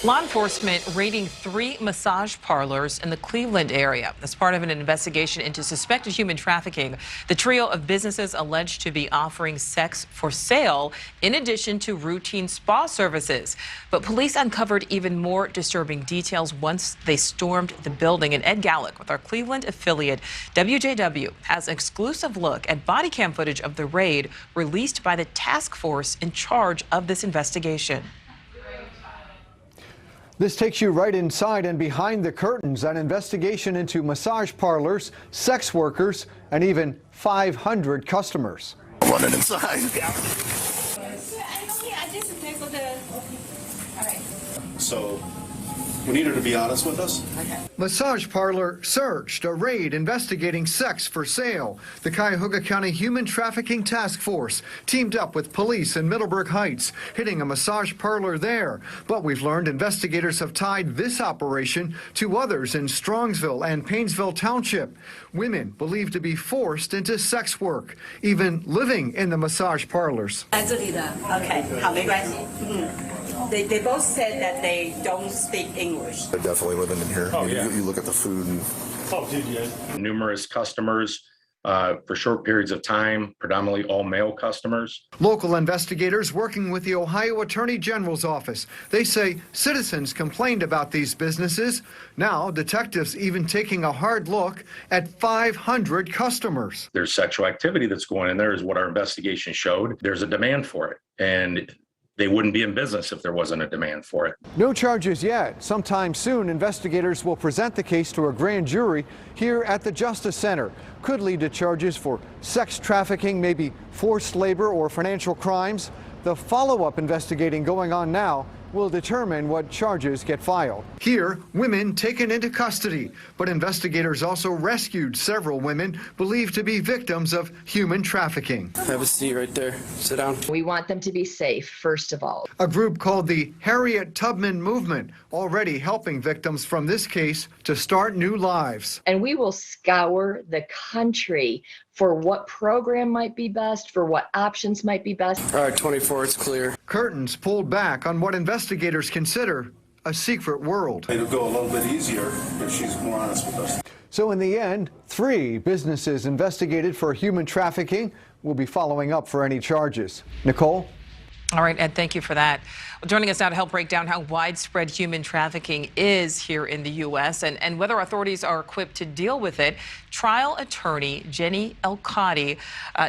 Law enforcement raiding 3 massage parlors in the Cleveland area as part of an investigation into suspected human trafficking. The trio of businesses alleged to be offering sex for sale in addition to routine spa services. But police uncovered even more disturbing details once they stormed the building. And Ed Gallick with our Cleveland affiliate WJW has an exclusive look at body cam footage of the raid released by the task force in charge of this investigation. This takes you right inside and behind the curtains, an investigation into massage parlors, sex workers, and even 500 customers. Running inside. So we need her to be honest with us. Okay. Massage parlor searched, a raid investigating sex for sale. The Cuyahoga County Human Trafficking Task Force teamed up with police in Middleburg Heights, hitting a massage parlor there. But we've learned investigators have tied this operation to others in Strongsville and Paynesville Township. Women believed to be forced into sex work, even living in the massage parlors. They both said that they don't speak English. They're definitely living in here. Oh, yeah. You look at the food and... Oh, dude, yeah. Numerous customers for short periods of time, predominantly all male customers. Local investigators working with the Ohio Attorney General's office. They say citizens complained about these businesses. Now, detectives even taking a hard look at 500 customers. There's sexual activity that's going in there is what our investigation showed. There's a demand for it. And they wouldn't be in business if there wasn't a demand for it. No charges yet. Sometime soon, investigators will present the case to a grand jury here at the Justice Center. Could lead to charges for sex trafficking, maybe forced labor or financial crimes. The follow-up investigating going on now will determine what charges get filed. Here, women taken into custody, but investigators also rescued several women believed to be victims of human trafficking. Have a seat right there. Sit down. We want them to be safe, first of all. A group called the Harriet Tubman Movement, already helping victims from this case to start new lives. And we will scour the country for what program might be best, for what options might be best. All right, 24, it's clear. Curtains pulled back on what investigators consider a secret world. It'll go a little bit easier if she's more honest with us. So in the end, 3 businesses investigated for human trafficking will be following up for any charges. Nicole? All right, Ed, thank you for that. Well, joining us now to help break down how widespread human trafficking is here in the U.S. and whether authorities are equipped to deal with it, trial attorney Jenny Al-Kadi.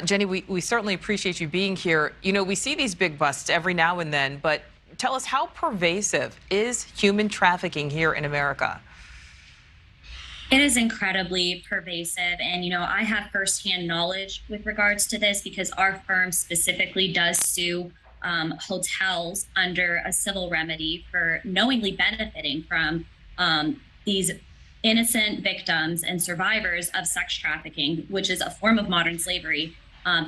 Jenny, we certainly appreciate you being here. You know, we see these big busts every now and then, but tell us, how pervasive is human trafficking here in America? It is incredibly pervasive. And, you know, I have firsthand knowledge with regards to this because our firm specifically does sue hotels under a civil remedy for knowingly benefiting from these innocent victims and survivors of sex trafficking, which is a form of modern slavery,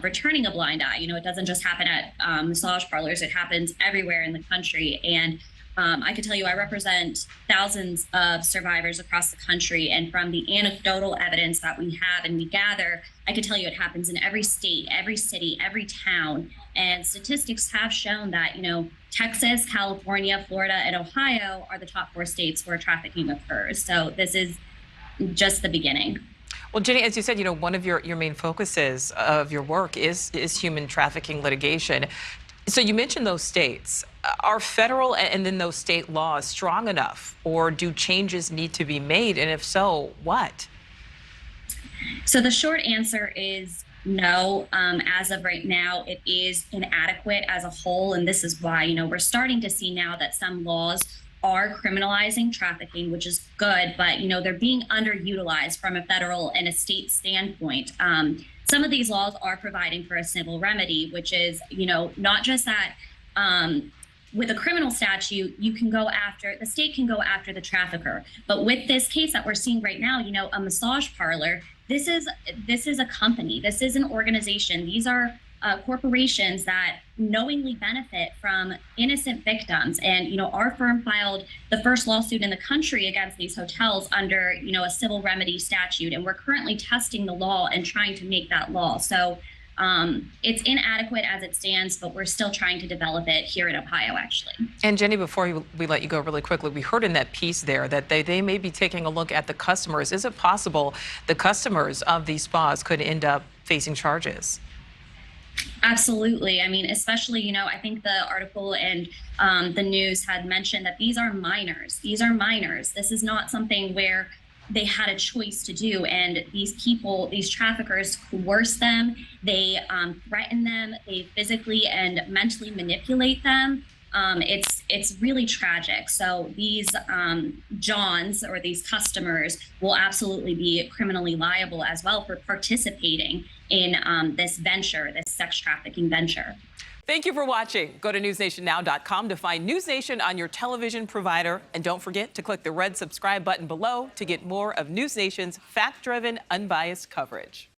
for turning a blind eye. You know, it doesn't just happen at massage parlors, it happens everywhere in the country. And I can tell you, I represent thousands of survivors across the country, and from the anecdotal evidence that we have and we gather, I can tell you it happens in every state, every city, every town. And statistics have shown that, you know, Texas, California, Florida, and Ohio are the top 4 states where trafficking occurs. So this is just the beginning. Well, Jenny, as you said, you know, one of your main focuses of your work is human trafficking litigation. So you mentioned those states. Are federal and then those state laws strong enough, or do changes need to be made? And if so, what? So the short answer is no. As of right now, it is inadequate as a whole. And this is why, you know, we're starting to see now that some laws are criminalizing trafficking, which is good, but, you know, they're being underutilized from a federal and a state standpoint. Some of these laws are providing for a civil remedy, which is, you know, not just that with a criminal statute, you can go after, the state can go after the trafficker. But with this case that we're seeing right now, you know, a massage parlor, this is a company, this is an organization. These are corporations that knowingly benefit from innocent victims. And, you know, our firm filed the first lawsuit in the country against these hotels under, you know, a civil remedy statute. And we're currently testing the law and trying to make that law. So It's inadequate as it stands, but we're still trying to develop it here in Ohio, actually. And Jenny, before we let you go really quickly, we heard in that piece there that they may be taking a look at the customers. Is it possible the customers of these spas could end up facing charges? Absolutely. I mean, especially, I think the article and the news had mentioned that these are minors. These are minors. This is not something where they had a choice to do. And these people, these traffickers coerce them. They threaten them. They physically and mentally manipulate them. It's really tragic. So these Johns or these customers will absolutely be criminally liable as well for participating in this venture, this sex trafficking venture. Thank you for watching. Go to newsnationnow.com to find NewsNation on your television provider. And don't forget to click the red subscribe button below to get more of NewsNation's fact-driven, unbiased coverage.